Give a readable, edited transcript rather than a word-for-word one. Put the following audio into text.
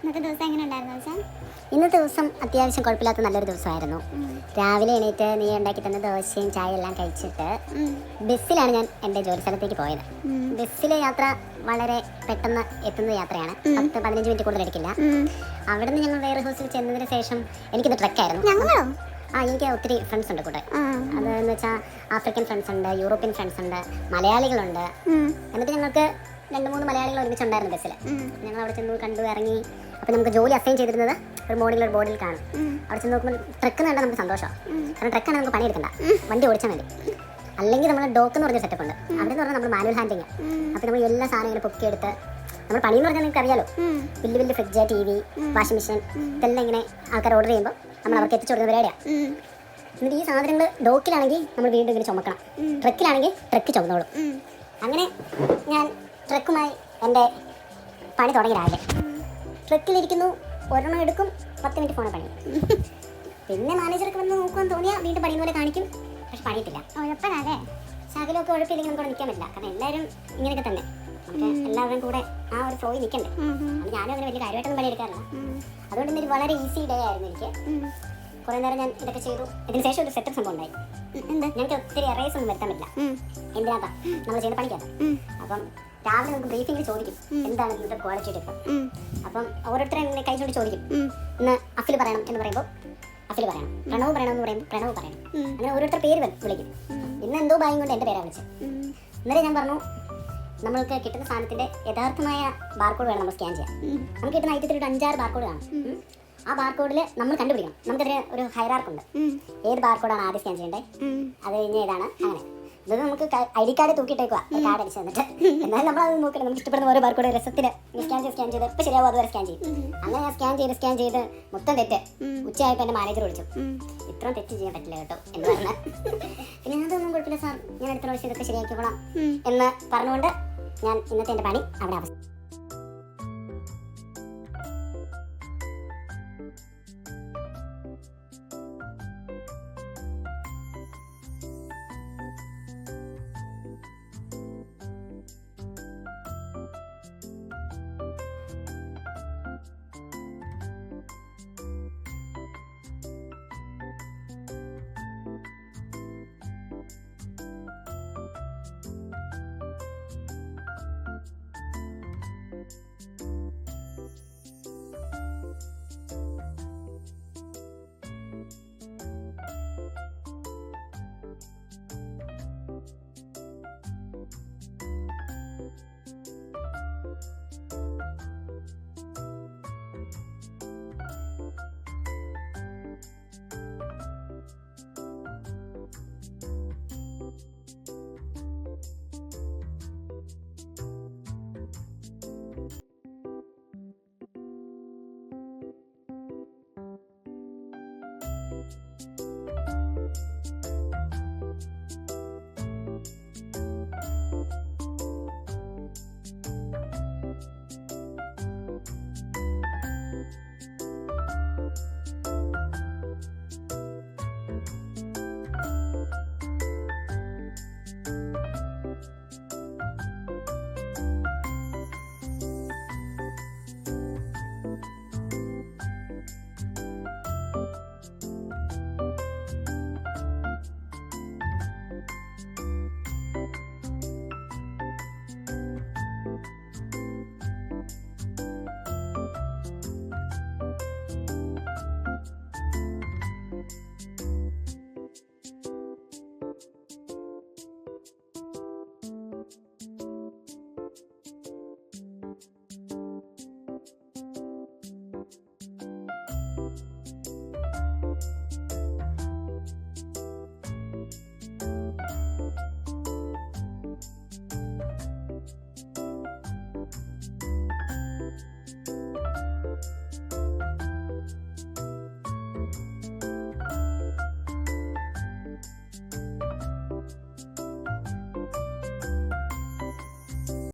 ഇന്നത്തെ ദിവസം എങ്ങനെ ഉണ്ടായിരുന്നു ദിവസം? ഇന്നത്തെ ദിവസം അത്യാവശ്യം കുഴപ്പമില്ലാത്ത നല്ലൊരു ദിവസമായിരുന്നു. രാവിലെ എണീറ്റ് നീ ഉണ്ടാക്കി തന്ന ദോശയും ചായ എല്ലാം കഴിച്ചിട്ട് ബസ്സിലാണ് ഞാൻ എൻ്റെ ജോലി സ്ഥലത്തേക്ക് പോയത്. ബസ്സിലെ യാത്ര വളരെ പെട്ടെന്ന് എത്തുന്ന യാത്രയാണ്. 10-15 മിനിറ്റ് കൂടുതൽ എടുക്കില്ല. അവിടെ നിന്ന് ഞങ്ങൾ വെയർ ഹൗസിൽ ചെന്നതിന് ശേഷം എനിക്കിത് ട്രക്കായിരുന്നു. ഞങ്ങളോ? എനിക്ക് ഒത്തിരി ഫ്രണ്ട്സ് ഉണ്ട് കൂടെ. അതെന്ന് വെച്ചാൽ ആഫ്രിക്കൻ ഫ്രണ്ട്സ് ഉണ്ട്, യൂറോപ്യൻ ഫ്രണ്ട്സ് ഉണ്ട്, മലയാളികളുണ്ട്. എന്നിട്ട് ഞങ്ങൾക്ക് 2-3 മലയാളികൾ ഒരുമിച്ചുണ്ടായിരുന്നു ബസ്സിൽ. ഞങ്ങൾ അവിടെ ചെന്ന് കണ്ടു ഇറങ്ങി. അപ്പോൾ നമുക്ക് ജോലി അസൈൻ ചെയ്തിരുന്നത് ഒരു മോർണിംഗിൽ ഒരു ബോർഡിൽ കാണും. അവിടെ ചെന്ന് നോക്കുമ്പോൾ ട്രക്ക് കണ്ടാൽ നമുക്ക് സന്തോഷമാണ്. കാരണം ട്രക്കാണ് നമുക്ക് പണിയെടുക്കണ്ട, വണ്ടി ഓടിച്ചാൽ മതി. അല്ലെങ്കിൽ നമ്മൾ ഡോക്ക് എന്ന് പറഞ്ഞ സെറ്റപ്പ് ഉണ്ട്. അവിടെ എന്ന് പറഞ്ഞാൽ നമ്മൾ മാനുവൽ ഹാൻഡിങ്. അപ്പോൾ നമ്മൾ എല്ലാ സാധനങ്ങളും പൊക്കിയെടുത്ത് നമ്മൾ പണിയെന്ന് പറഞ്ഞാൽ നിങ്ങൾക്ക് അറിയാലോ, വലിയ വലിയ ഫ്രിഡ്ജ്, TV, വാഷിംഗ് മെഷീൻ ഇതെല്ലാം ഇങ്ങനെ ആൾക്കാർ ഓർഡർ ചെയ്യുമ്പോൾ നമ്മൾ അവർക്ക് എത്തിച്ചു കൊടുക്കുന്ന പരിപാടിയാണ്. എന്നിട്ട് ഈ സാധനങ്ങൾ ഡോക്കിലാണെങ്കിൽ നമ്മൾ വീണ്ടും ഇങ്ങനെ ചുമക്കണം, ട്രക്കിലാണെങ്കിൽ ട്രക്ക് ചുമന്നോളും. അങ്ങനെ ഞാൻ ട്രക്കുമായി എൻ്റെ പണി തുടങ്ങി. രാവിലെ ട്രക്കിലിരിക്കുന്നു, ഒരെണ്ണം എടുക്കും, 10 മിനിറ്റ് ഫോണിൽ പണി. പിന്നെ മാനേജർക്ക് വന്ന് നോക്കുവാൻ തോന്നിയാൽ വീണ്ടും പണിയുന്ന പോലെ കാണിക്കും, പക്ഷെ പണിയത്തില്ല. ഉഴപ്പനല്ലേ? ശകലമൊക്കെ ഉഴപ്പില്ലെങ്കിൽ നമുക്ക് നിൽക്കാൻ പറ്റില്ല. കാരണം എല്ലാവരും ഇങ്ങനെയൊക്കെ തന്നെ, നമുക്ക് എല്ലാവരും കൂടെ ആ ഒരു ഫ്ലോയിൽ നിൽക്കണ്ടേ. അത് ഞാനും അങ്ങനെ വലിയ കാര്യമായിട്ടൊന്നും പണിയെടുക്കാറില്ല. അതുകൊണ്ട് ഇന്നൊരു വളരെ ഈസി ഡേ ആയിരുന്നു എനിക്ക്. കുറേ നേരം ഞാൻ ഇതൊക്കെ ചെയ്തു. ഇതിന് ശേഷം ഒരു സെറ്റപ്പ് സംഭവം ഉണ്ടായി. ഞങ്ങൾക്ക് ഒത്തിരി എറേസ് ഒന്നും വരുത്താൻ പറ്റില്ല. എന്തിനാ നമ്മൾ ചെയ്യുന്ന പണിക്കകത്ത്. അപ്പം രാവിലെ നമുക്ക് ബ്രീഫിങ്ങിൽ ചോദിക്കും എന്താണ് ഇതിൻ്റെ ക്വാളിറ്റി ടിപ്പ്. അപ്പം ഓരോരുത്തരും ഇങ്ങനെ കൈ ചൂണ്ടി ചോദിക്കും. ഇന്ന് അഫിൽ പറയണം എന്ന് പറയുമ്പോൾ അഫിൽ പറയണം, പ്രണവ് പറയണം എന്ന് പറയുമ്പോൾ പ്രണവ് പറയണം. അങ്ങനെ ഓരോരുത്തർ പേര് വിളിക്കും. ഇന്ന് എന്തോ ഭാഗ്യം കൊണ്ട് എൻ്റെ പേരാണ് വിളിച്ചത്. ഇന്നലെ ഞാൻ പറഞ്ഞു, നമ്മൾക്ക് കിട്ടുന്ന സാധനത്തിൻ്റെ യഥാർത്ഥമായ ബാർകോഡ് വേണം നമ്മൾ സ്കാൻ ചെയ്യാൻ. നമുക്ക് കിട്ടുന്ന ഐറ്റത്തിൽ ഒരു 5-6 ബാർകോഡ് കാണും. ആ ബാർകോഡിൽ നമ്മൾ കണ്ടുപിടിക്കണം. നമുക്കതിന് ഒരു ഹൈറാർക്കുണ്ട്. ഏത് ബാർകോഡാണ് ആദ്യം സ്കാൻ ചെയ്യേണ്ടത്, അത് കഴിഞ്ഞ് ഏതാണ്, അങ്ങനെ. ഇത് നമുക്ക് ID കാർഡ് തൂക്കിയിട്ടേക്കുക, കാർഡ് അടിച്ച് തന്നിട്ട്. എന്നാലും നമ്മളത് നോക്കില്ല, നമുക്ക് ഇഷ്ടപ്പെടുന്ന ഓരോ ബാർകോഡ് രസത്തിന് സ്കാൻ ചെയ്ത് ഇപ്പോൾ ശരിയാവും, അതുവരെ സ്കാൻ ചെയ്യും. അങ്ങനെ ഞാൻ സ്കാൻ ചെയ്ത് മൊത്തം തെറ്റ്. ഉച്ചയായപ്പോൾ എൻ്റെ മാനേജർ വിളിച്ചു, ഇത്രയും തെറ്റ് ചെയ്യാൻ പറ്റില്ല കേട്ടോ എന്ന് പറഞ്ഞാൽ. പിന്നെ അതൊന്നും കുഴപ്പമില്ല സാർ, ഞാൻ അടുത്ത പ്രാവശ്യം ഇതൊക്കെ ശരിയാക്കിക്കോളാം എന്ന് പറഞ്ഞുകൊണ്ട് ഞാൻ ഇന്നത്തെ എൻ്റെ പണി അവിടെ അവസാനം.